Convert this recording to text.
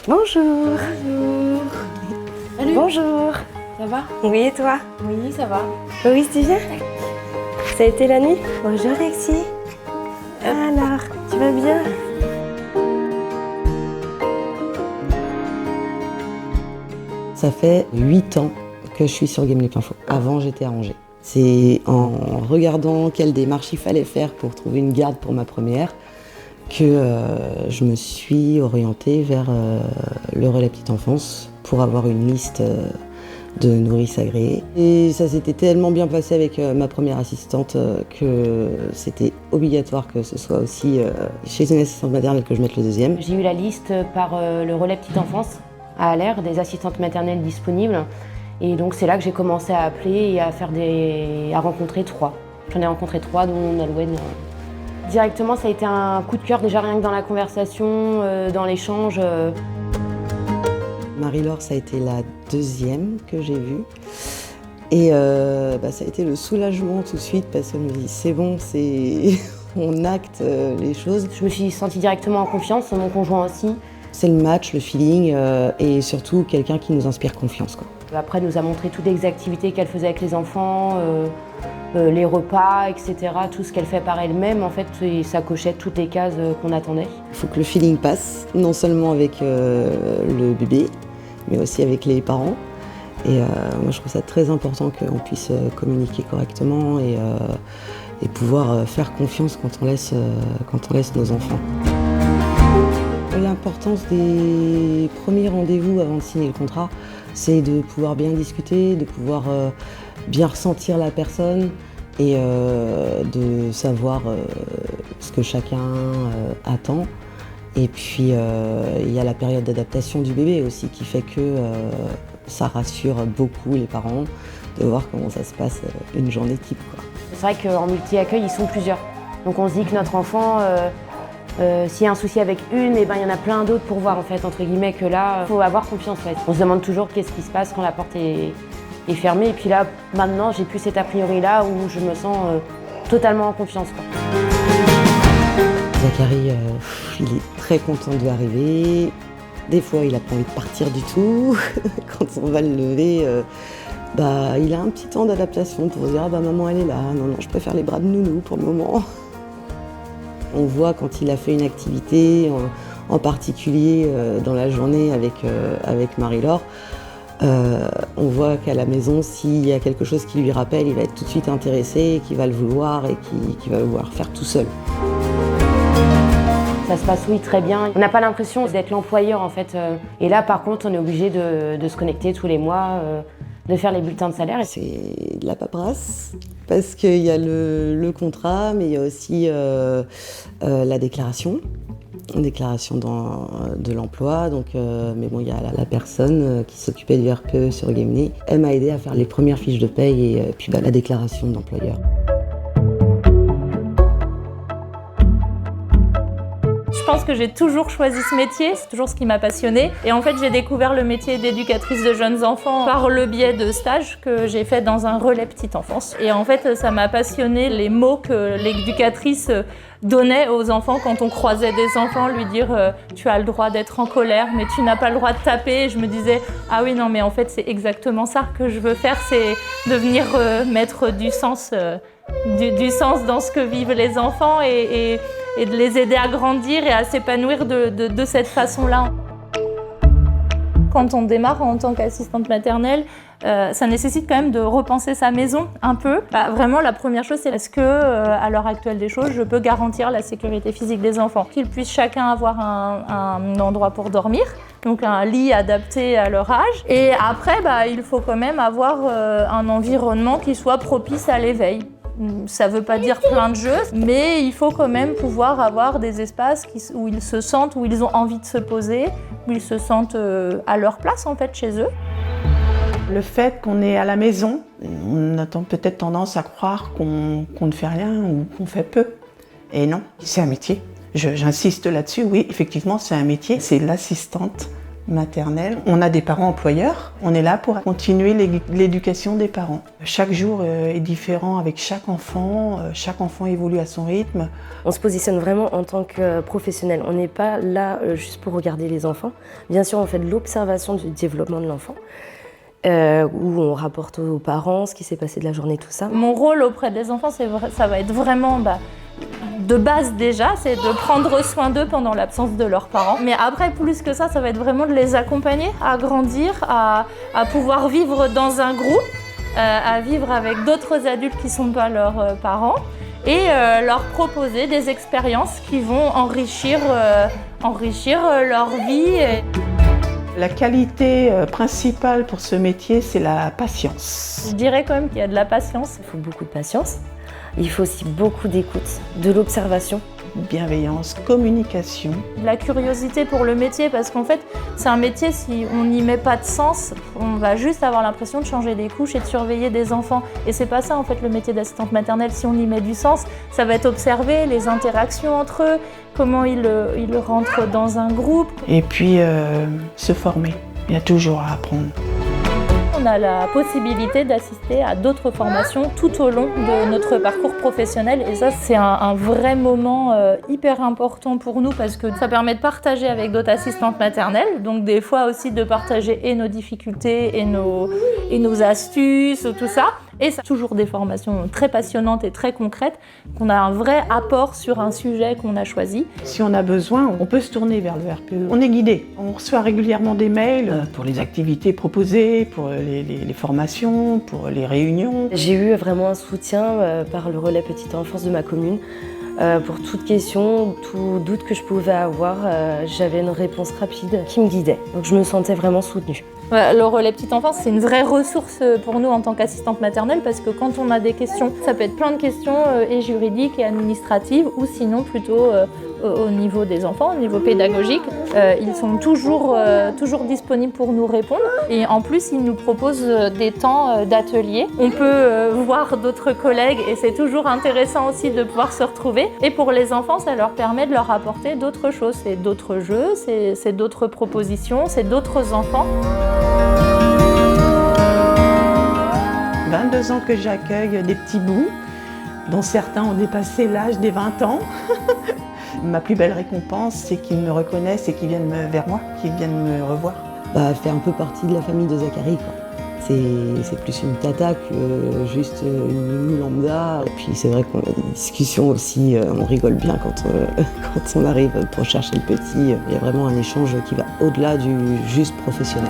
Bonjour. Bonjour. Salut. Bonjour. Ça va? Oui, et toi? Oui, ça va. Loïs, tu viens? Ça a été la nuit? Bonjour, Lexi. Alors, tu vas bien? Ça fait 8 ans que je suis sur Gamelet.info. Avant, j'étais à Angers. C'est en regardant quelle démarche il fallait faire pour trouver une garde pour ma première que je me suis orientée vers le relais petite enfance pour avoir une liste de nourrices agréées. Et ça s'était tellement bien passé avec ma première assistante que c'était obligatoire que ce soit aussi chez une assistante maternelle que je mette le deuxième. J'ai eu la liste par le relais petite enfance à Aller, des assistantes maternelles disponibles. Et donc c'est là que j'ai commencé à appeler et à rencontrer 3. J'en ai rencontré 3, dont Nolwenn. Directement, ça a été un coup de cœur, déjà rien que dans la conversation, dans l'échange. Marie-Laure, ça a été la deuxième que j'ai vue. Et ça a été le soulagement tout de suite parce que je me dis c'est bon, on acte les choses. Je me suis sentie directement en confiance, mon conjoint aussi. C'est le match, le feeling et surtout quelqu'un qui nous inspire confiance, quoi. Après, elle nous a montré toutes les activités qu'elle faisait avec les enfants, les repas, etc. Tout ce qu'elle fait par elle-même, en fait, et ça cochait toutes les cases qu'on attendait. Il faut que le feeling passe, non seulement avec le bébé, mais aussi avec les parents. Et moi, je trouve ça très important qu'on puisse communiquer correctement et pouvoir faire confiance quand on laisse nos enfants. L'importance des premiers rendez-vous avant de signer le contrat, c'est de pouvoir bien discuter, de pouvoir bien ressentir la personne et de savoir ce que chacun attend. Et puis il y a la période d'adaptation du bébé aussi qui fait que ça rassure beaucoup les parents de voir comment ça se passe une journée type, quoi. C'est vrai qu'en multi-accueil, ils sont plusieurs. Donc on se dit que notre enfant, s'il y a un souci avec une, il y en a plein d'autres pour voir, en fait, entre guillemets, que là, il faut avoir confiance. Ouais. On se demande toujours qu'est-ce qui se passe quand la porte est fermée. Et puis là, maintenant, j'ai plus cet a priori-là où je me sens totalement en confiance, quoi. Zachary, il est très content de l'arrivée. Des fois, il n'a pas envie de partir du tout. Quand on va le lever, il a un petit temps d'adaptation pour se dire « Ah maman, elle est là. Non, je préfère les bras de nounou pour le moment. » On voit quand il a fait une activité, en particulier dans la journée avec Marie-Laure, on voit qu'à la maison, s'il y a quelque chose qui lui rappelle, il va être tout de suite intéressé, qu'il va le vouloir et qu'il va vouloir faire tout seul. Ça se passe, oui, très bien. On n'a pas l'impression d'être l'employeur, en fait. Et là, par contre, on est obligé de se connecter tous les mois, de faire les bulletins de salaire. C'est de la paperasse, parce qu'il y a le contrat, mais il y a aussi la déclaration de l'emploi. Mais bon, il y a la personne qui s'occupait du RPE sur Gamelet. Elle m'a aidé à faire les premières fiches de paye et puis la déclaration d'employeur. Je pense que j'ai toujours choisi ce métier, c'est toujours ce qui m'a passionnée. Et en fait, j'ai découvert le métier d'éducatrice de jeunes enfants par le biais de stages que j'ai fait dans un relais petite enfance. Et en fait, ça m'a passionné les mots que l'éducatrice donnait aux enfants quand on croisait des enfants, lui dire tu as le droit d'être en colère, mais tu n'as pas le droit de taper. Et je me disais ah oui non mais en fait c'est exactement ça que je veux faire, c'est de venir mettre du sens dans ce que vivent les enfants et de les aider à grandir et à s'épanouir de cette façon-là. Quand on démarre en tant qu'assistante maternelle, ça nécessite quand même de repenser sa maison un peu. Vraiment, la première chose, c'est est-ce que, à l'heure actuelle des choses, je peux garantir la sécurité physique des enfants, qu'ils puissent chacun avoir un endroit pour dormir, donc un lit adapté à leur âge. Et après, il faut quand même avoir un environnement qui soit propice à l'éveil. Ça ne veut pas dire plein de jeux, mais il faut quand même pouvoir avoir des espaces où ils se sentent, où ils ont envie de se poser, où ils se sentent à leur place en fait chez eux. Le fait qu'on est à la maison, on a peut-être tendance à croire qu'on ne fait rien ou qu'on fait peu. Et non, c'est un métier. J'insiste là-dessus, oui, effectivement, c'est un métier. C'est l'assistante maternelle. On a des parents employeurs. On est là pour continuer l'éducation des parents. Chaque jour est différent avec chaque enfant. Chaque enfant évolue à son rythme. On se positionne vraiment en tant que professionnel. On n'est pas là juste pour regarder les enfants. Bien sûr, on fait de l'observation du développement de l'enfant, où on rapporte aux parents ce qui s'est passé de la journée, tout ça. Mon rôle auprès des enfants, ça va être vraiment de base déjà, c'est de prendre soin d'eux pendant l'absence de leurs parents. Mais après, plus que ça va être vraiment de les accompagner à grandir, à pouvoir vivre dans un groupe, à vivre avec d'autres adultes qui ne sont pas leurs parents et leur proposer des expériences qui vont enrichir leur vie. La qualité principale pour ce métier, c'est la patience. Je dirais quand même qu'il y a de la patience. Il faut beaucoup de patience. Il faut aussi beaucoup d'écoute, de l'observation. Bienveillance, communication. De la curiosité pour le métier, parce qu'en fait, c'est un métier, si on n'y met pas de sens, on va juste avoir l'impression de changer des couches et de surveiller des enfants. Et c'est pas ça, en fait, le métier d'assistante maternelle. Si on y met du sens, ça va être observer les interactions entre eux, comment ils rentrent dans un groupe. Et puis, se former. Il y a toujours à apprendre. On a la possibilité d'assister à d'autres formations tout au long de notre parcours professionnel et ça c'est un vrai moment hyper important pour nous parce que ça permet de partager avec d'autres assistantes maternelles, donc des fois aussi de partager et nos difficultés et nos astuces, tout ça. Et c'est toujours des formations très passionnantes et très concrètes, qu'on a un vrai apport sur un sujet qu'on a choisi. Si on a besoin, on peut se tourner vers le RPE. On est guidé. On reçoit régulièrement des mails pour les activités proposées, pour les formations, pour les réunions. J'ai eu vraiment un soutien par le relais petite enfance de ma commune. Pour toute question, tout doute que je pouvais avoir, j'avais une réponse rapide qui me guidait. Donc je me sentais vraiment soutenue. Le relais petite enfance, c'est une vraie ressource pour nous en tant qu'assistante maternelle parce que quand on a des questions, ça peut être plein de questions et juridiques et administratives ou sinon plutôt au niveau des enfants, au niveau pédagogique. Ils sont toujours disponibles pour nous répondre et en plus ils nous proposent des temps d'atelier. On peut voir d'autres collègues et c'est toujours intéressant aussi de pouvoir se retrouver. Et pour les enfants, ça leur permet de leur apporter d'autres choses. C'est d'autres jeux, c'est d'autres propositions, c'est d'autres enfants. 22 ans que j'accueille des petits bouts, dont certains ont dépassé l'âge des 20 ans. Ma plus belle récompense, c'est qu'ils me reconnaissent et qu'ils viennent vers moi, qu'ils viennent me revoir. Faire un peu partie de la famille de Zachary, quoi. C'est plus une tata que juste une nounou lambda. Et puis c'est vrai qu'on a des discussions aussi, on rigole bien quand on arrive pour chercher le petit. Il y a vraiment un échange qui va au-delà du juste professionnel.